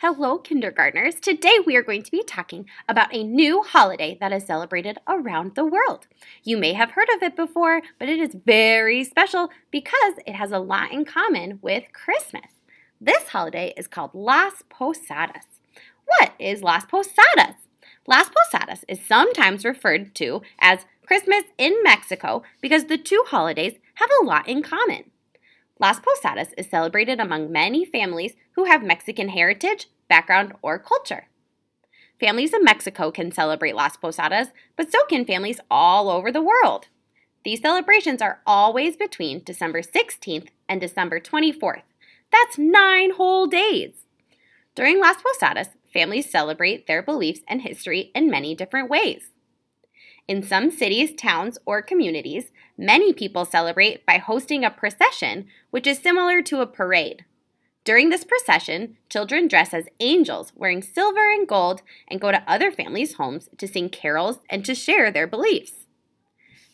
Hello, kindergartners. Today we are going to be talking about a new holiday that is celebrated around the world. You may have heard of it before, but it is very special because it has a lot in common with Christmas. This holiday is called Las Posadas. What is Las Posadas? Las Posadas is sometimes referred to as Christmas in Mexico because the two holidays have a lot in common. Las Posadas is celebrated among many families who have Mexican heritage, background, or culture. Families in Mexico can celebrate Las Posadas, but so can families all over the world. These celebrations are always between December 16th and December 24th. That's 9 whole days. During Las Posadas, families celebrate their beliefs and history in many different ways. In some cities, towns, or communities, many people celebrate by hosting a procession, which is similar to a parade. During this procession, children dress as angels, wearing silver and gold, and go to other families' homes to sing carols and to share their beliefs.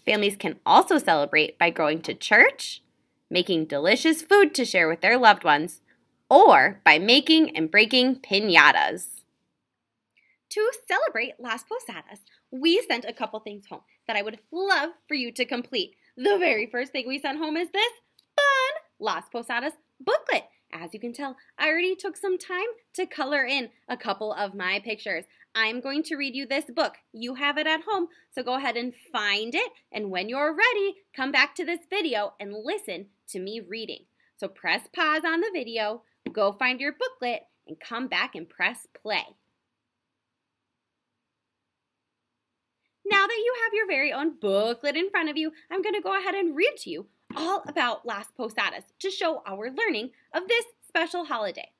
Families can also celebrate by going to church, making delicious food to share with their loved ones, or by making and breaking piñatas. To celebrate Las Posadas, we sent a couple things home that I would love for you to complete. The very first thing we sent home is this fun Las Posadas booklet. As you can tell, I already took some time to color in a couple of my pictures. I'm going to read you this book. You have it at home, so go ahead and find it. And when you're ready, come back to this video and listen to me reading. So press pause on the video, go find your booklet, and come back and press play. Now that you have your very own booklet in front of you, I'm going to go ahead and read to you all about Las Posadas to show our learning of this special holiday.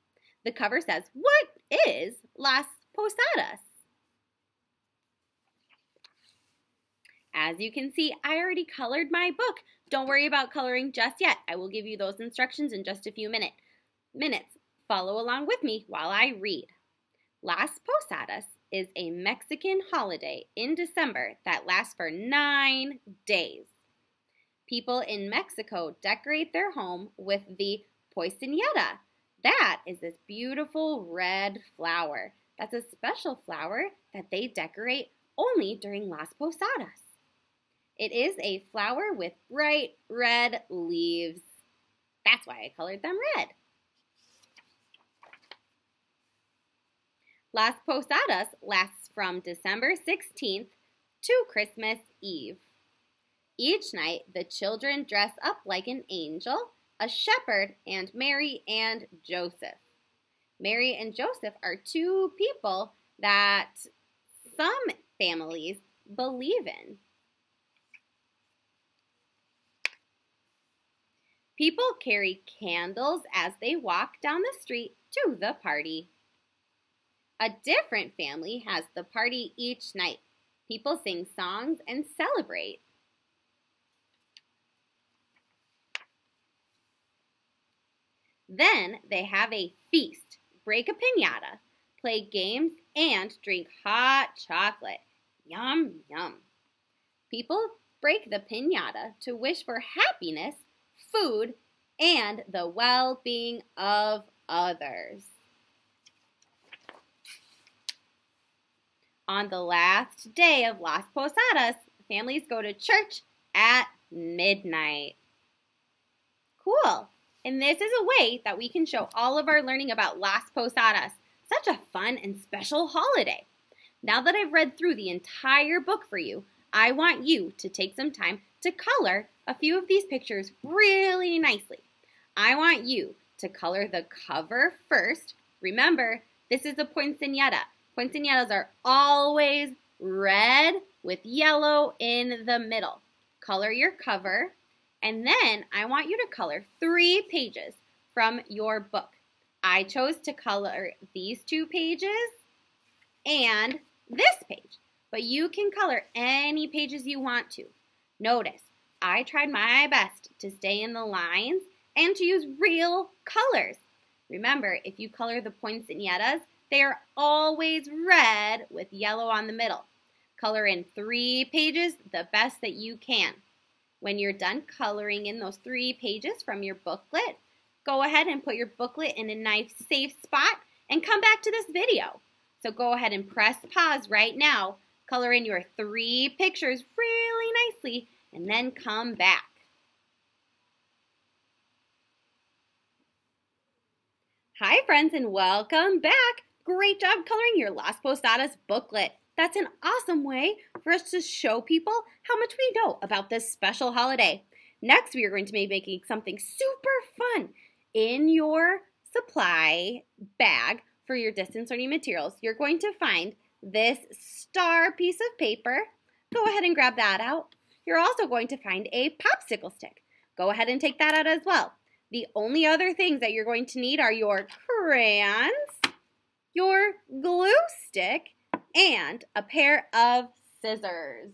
The cover says, "What is Las Posadas?" As you can see, I already colored my book. Don't worry about coloring just yet. I will give you those instructions in just a few minutes. Follow along with me while I read. Las Posadas is a Mexican holiday in December that lasts for 9 days. People in Mexico decorate their home with the poinsettia. That is this beautiful red flower. That's a special flower that they decorate only during Las Posadas. It is a flower with bright red leaves. That's why I colored them red. Las Posadas lasts from December 16th to Christmas Eve. Each night, the children dress up like an angel, a shepherd, and Mary and Joseph. Mary and Joseph are two people that some families believe in. People carry candles as they walk down the street to the party. A different family has the party each night. People sing songs and celebrate. Then they have a feast, break a piñata, play games, and drink hot chocolate. Yum, yum. People break the piñata to wish for happiness, food, and the well-being of others. On the last day of Las Posadas, families go to church at midnight. Cool! And this is a way that we can show all of our learning about Las Posadas. Such a fun and special holiday. Now that I've read through the entire book for you, I want you to take some time to color a few of these pictures really nicely. I want you to color the cover first. Remember, this is a poinsettia. Poinsettias are always red with yellow in the middle. Color your cover, and then I want you to color 3 pages from your book. I chose to color these 2 pages and this page, but you can color any pages you want to. Notice, I tried my best to stay in the lines and to use real colors. Remember, if you color the poinsettias, they are always red with yellow on the middle. Color in 3 pages the best that you can. When you're done coloring in those 3 pages from your booklet, go ahead and put your booklet in a nice safe spot and come back to this video. So go ahead and press pause right now, color in your 3 pictures really nicely, and then come back. Hi friends and welcome back. Great job coloring your Las Posadas booklet. That's an awesome way for us to show people how much we know about this special holiday. Next, we are going to be making something super fun. In your supply bag for your distance learning materials, you're going to find this star piece of paper. Go ahead and grab that out. You're also going to find a popsicle stick. Go ahead and take that out as well. The only other things that you're going to need are your crayons, your glue stick, and a pair of scissors.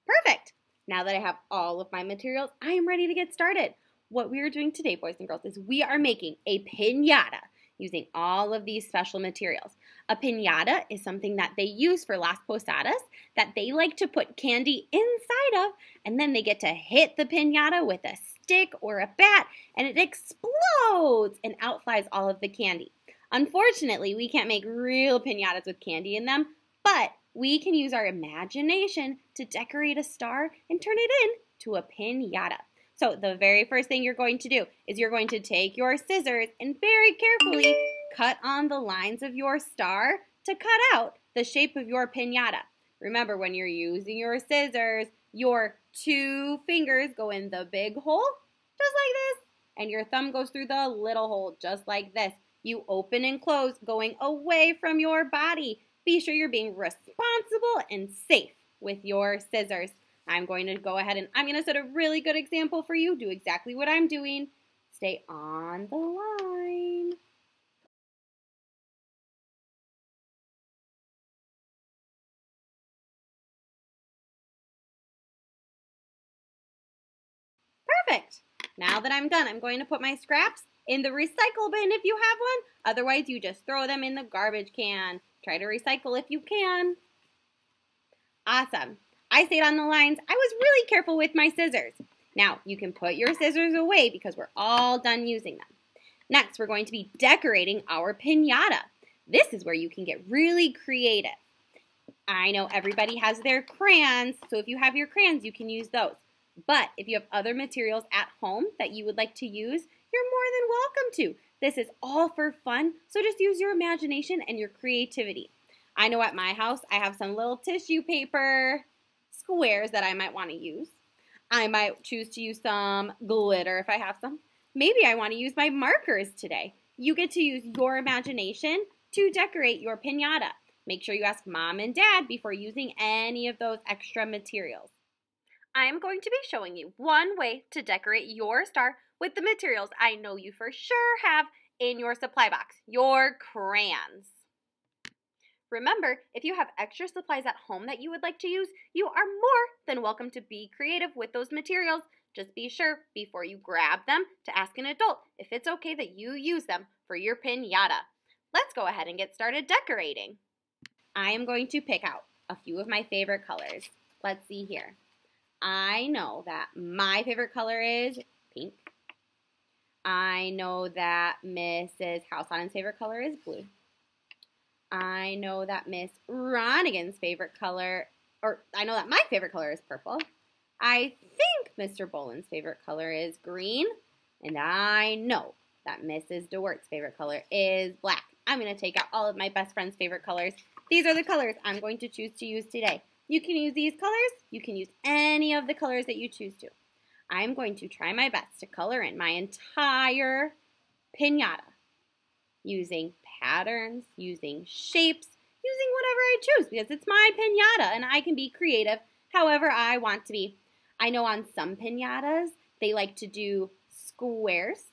Perfect! Now that I have all of my materials, I am ready to get started. What we are doing today, boys and girls, is we are making a piñata using all of these special materials. A piñata is something that they use for Las Posadas that they like to put candy inside of, and then they get to hit the piñata with a stick or a bat, and it explodes and out flies all of the candy. Unfortunately, we can't make real piñatas with candy in them, but we can use our imagination to decorate a star and turn it into a piñata. So the very first thing you're going to do is you're going to take your scissors and very carefully cut on the lines of your star to cut out the shape of your piñata. Remember, when you're using your scissors, your 2 fingers go in the big hole, just like this, and your thumb goes through the little hole, just like this. You open and close, going away from your body. Be sure you're being responsible and safe with your scissors. I'm going to go ahead and I'm going to set a really good example for you. Do exactly what I'm doing. Stay on the line. Perfect. Now that I'm done, I'm going to put my scraps in the recycle bin if you have one. Otherwise, you just throw them in the garbage can. Try to recycle if you can. Awesome. I stayed on the lines. I was really careful with my scissors. Now, you can put your scissors away because we're all done using them. Next, we're going to be decorating our piñata. This is where you can get really creative. I know everybody has their crayons, so if you have your crayons, you can use those. But if you have other materials at home that you would like to use, you're more than welcome to. This is all for fun, so just use your imagination and your creativity. I know at my house, I have some little tissue paper squares that I might want to use. I might choose to use some glitter if I have some. Maybe I want to use my markers today. You get to use your imagination to decorate your piñata. Make sure you ask Mom and Dad before using any of those extra materials. I am going to be showing you one way to decorate your star with the materials I know you for sure have in your supply box, your crayons. Remember, if you have extra supplies at home that you would like to use, you are more than welcome to be creative with those materials. Just be sure before you grab them to ask an adult if it's okay that you use them for your piñata. Let's go ahead and get started decorating. I am going to pick out a few of my favorite colors. Let's see here. I know that my favorite color is pink. I know that Mrs. Houseon's favorite color is blue. I know that Miss Ronigan's favorite color, or I know that my favorite color is purple. I think Mr. Boland's favorite color is green. And I know that Mrs. DeWert's favorite color is black. I'm going to take out all of my best friend's favorite colors. These are the colors I'm going to choose to use today. You can use these colors. You can use any of the colors that you choose to. I'm going to try my best to color in my entire piñata using patterns, using shapes, using whatever I choose because it's my piñata and I can be creative however I want to be. I know on some piñatas they like to do squares.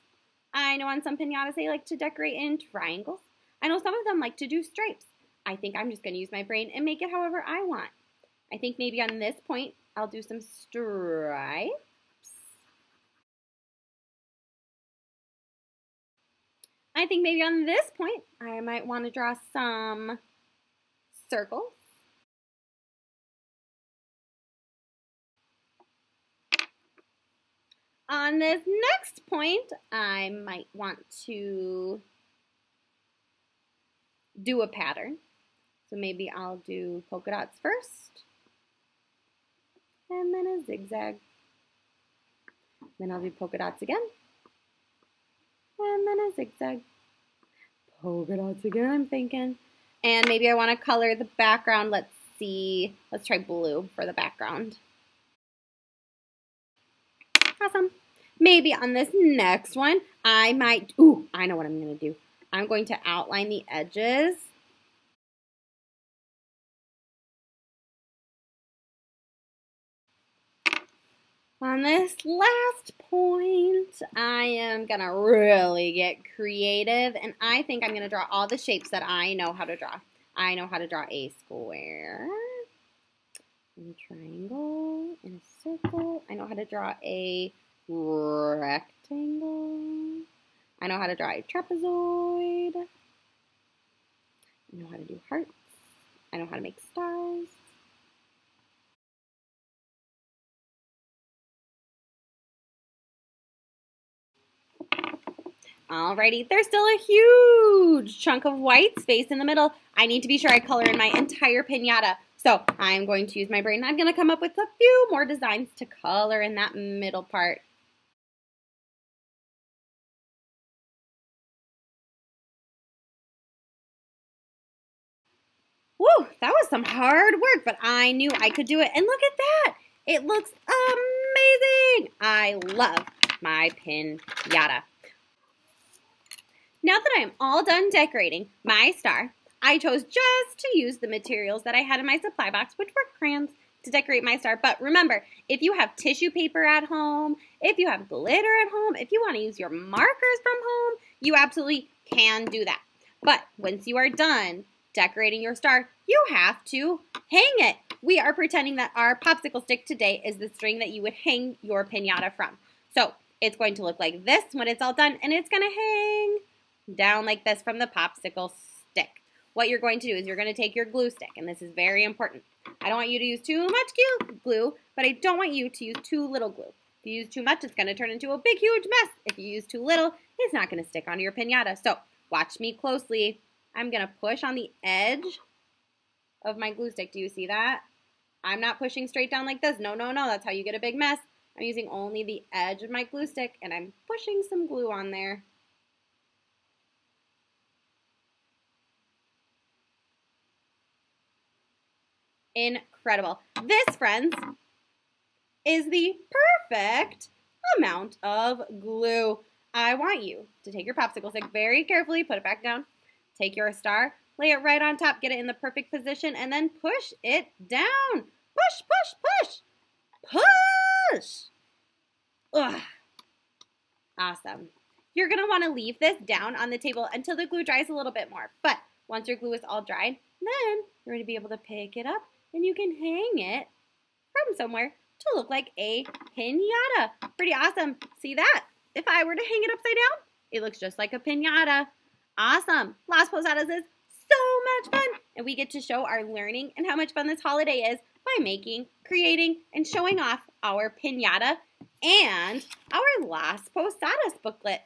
I know on some piñatas they like to decorate in triangles. I know some of them like to do stripes. I think I'm just going to use my brain and make it however I want. I think maybe on this point I'll do some stripes. I think maybe on this point, I might want to draw some circles. On this next point, I might want to do a pattern. So maybe I'll do polka dots first, and then a zigzag. Then I'll do polka dots again, and then a zigzag. Polka dots again, I'm thinking. And maybe I want to color the background. Let's see. Let's try blue for the background. Awesome. Maybe on this next one, I might, I know what I'm going to do. I'm going to outline the edges. On this last point, I am going to really get creative, and I think I'm going to draw all the shapes that I know how to draw. I know how to draw a square, and a triangle, and a circle. I know how to draw a rectangle. I know how to draw a trapezoid. I know how to do hearts. I know how to make stars. Alrighty, there's still a huge chunk of white space in the middle. I need to be sure I color in my entire piñata. So I'm going to use my brain. I'm going to come up with a few more designs to color in that middle part. Woo, that was some hard work, but I knew I could do it. And look at that. It looks amazing. I love my piñata. Now that I'm all done decorating my star, I chose just to use the materials that I had in my supply box, which were crayons, to decorate my star. But remember, if you have tissue paper at home, if you have glitter at home, if you want to use your markers from home, you absolutely can do that. But once you are done decorating your star, you have to hang it. We are pretending that our popsicle stick today is the string that you would hang your piñata from. So it's going to look like this when it's all done, and it's going to hang down like this from the popsicle stick. What you're going to do is you're going to take your glue stick, and this is very important. I don't want you to use too much glue, but I don't want you to use too little glue. If you use too much, it's going to turn into a big, huge mess. If you use too little, it's not going to stick onto your piñata. So watch me closely. I'm going to push on the edge of my glue stick. Do you see that? I'm not pushing straight down like this. No, no, no. That's how you get a big mess. I'm using only the edge of my glue stick, and I'm pushing some glue on there. Incredible. This, friends, is the perfect amount of glue. I want you to take your popsicle stick very carefully, put it back down, take your star, lay it right on top, get it in the perfect position, and then push it down. Push, push, push. Push! Ugh. Awesome. You're going to want to leave this down on the table until the glue dries a little bit more. But once your glue is all dried, then you're going to be able to pick it up and you can hang it from somewhere to look like a piñata. Pretty awesome. See that? If I were to hang it upside down, it looks just like a piñata. Awesome. Las Posadas is so much fun. And we get to show our learning and how much fun this holiday is by making, creating, and showing off our piñata and our Las Posadas booklet.